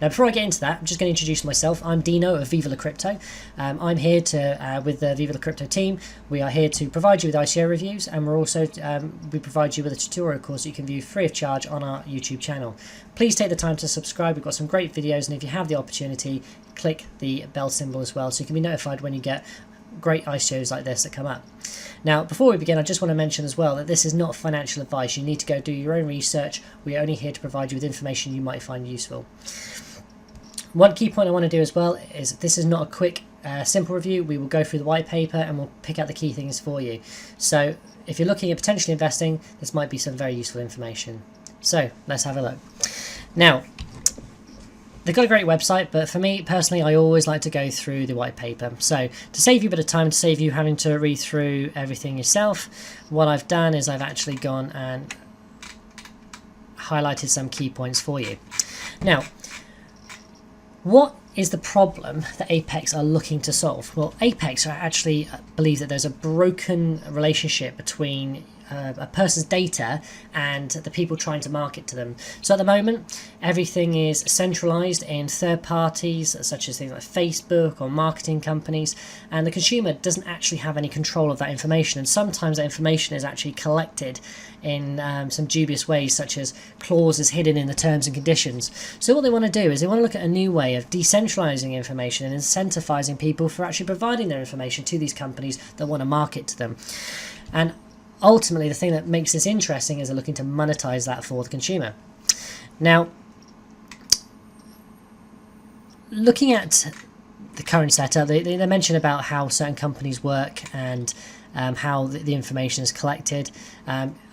Now, before I get into that, I'm just going to introduce myself. I'm Dino of Viva La Crypto. I'm here to, with the Viva La Crypto team, we are here to provide you with ICO reviews, and we're also, we provide you with a tutorial course that you can view free of charge on our YouTube channel. Please take the time to subscribe. We've got some great videos, and if you have the opportunity, click the bell symbol as well, so you can be notified when you get great ICOs like this that come up. Now, before we begin, I just want to mention as well that this is not financial advice. You need to go do your own research. We are only here to provide you with information you might find useful. One key point I want to do as well is this is not a quick, simple review. We will go through the white paper and we'll pick out the key things for you. So if you're looking at potentially investing, this might be some very useful information. So let's have a look. Now, they've got a great website, but for me personally, I always like to go through the white paper. So to save you a bit of time, to save you having to read through everything yourself, what I've done is I've actually gone and highlighted some key points for you. Now, what is the problem that Apex are looking to solve? Well, Apex actually believe that there's a broken relationship between a person's data and the people trying to market to them. So at the moment, everything is centralized in third parties, such as things like Facebook or marketing companies, and the consumer doesn't actually have any control of that information. And sometimes that information is actually collected in some dubious ways, such as clauses hidden in the terms and conditions. So what they want to do is they want to look at a new way of decentralizing information and incentivizing people for actually providing their information to these companies that want to market to them. And ultimately, the thing that makes this interesting is they're looking to monetize that for the consumer. Now, looking at the current setup, they mention about how certain companies work and how the information is collected.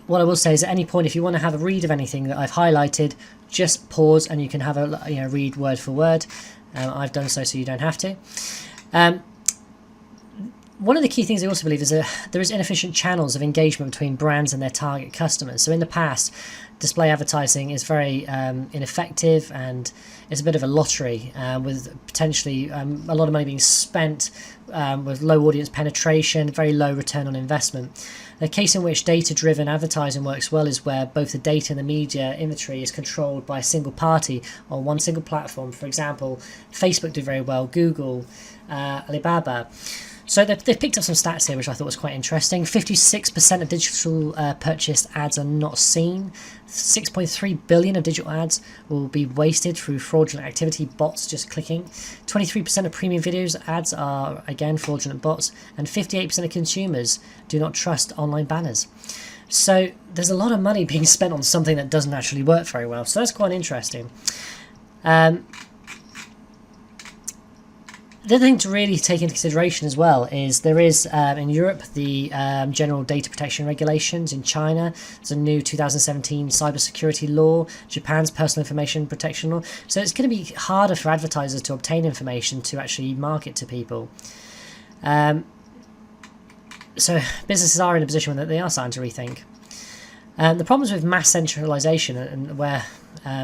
What I will say is at any point, if you want to have a read of anything that I've highlighted, just pause and you can have a read word for word. I've done so you don't have to. One of the key things I also believe is that there is inefficient channels of engagement between brands and their target customers. So in the past, display advertising is very ineffective, and it's a bit of a lottery with potentially a lot of money being spent with low audience penetration, very low return on investment. The case in which data-driven advertising works well is where both the data and the media inventory is controlled by a single party on one single platform. For example, Facebook do very well, Google, Alibaba. So they've picked up some stats here, which I thought was quite interesting. 56% of digital purchased ads are not seen. 6.3 billion of digital ads will be wasted through fraudulent activity, bots just clicking. 23% of premium videos ads are, again, fraudulent bots. And 58% of consumers do not trust online banners. So there's a lot of money being spent on something that doesn't actually work very well. So that's quite interesting. The other thing to really take into consideration as well is there is in Europe the General Data Protection Regulations. In China, there's a new 2017 cybersecurity law, Japan's Personal Information Protection Law. So it's going to be harder for advertisers to obtain information to actually market to people. So businesses are in a position where they are starting to rethink. The problems with mass centralization and where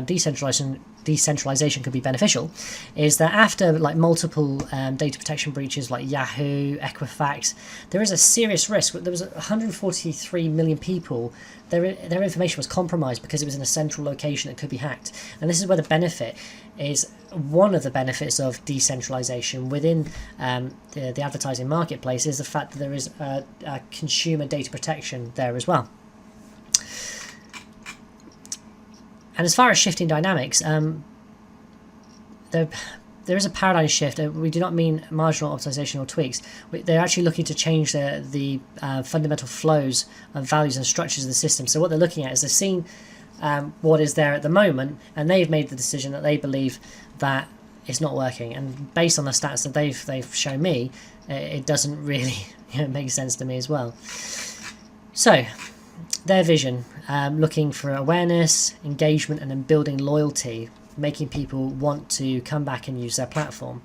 decentralization could be beneficial is that after multiple data protection breaches like Yahoo, Equifax, there is a serious risk. There was 143 million people, their information was compromised because it was in a central location that could be hacked. And this is where the benefit is, one of the benefits of decentralization within the advertising marketplace is the fact that there is a consumer data protection there as well. And as far as shifting dynamics, there is a paradigm shift. We do not mean marginal optimization or tweaks. They're actually looking to change the fundamental flows of values and structures of the system. So what they're looking at is they're seeing what is there at the moment, and they've made the decision that they believe that it's not working. And based on the stats that they've shown me, it doesn't really make sense to me as well. So their vision, looking for awareness, engagement, and then building loyalty, making people want to come back and use their platform.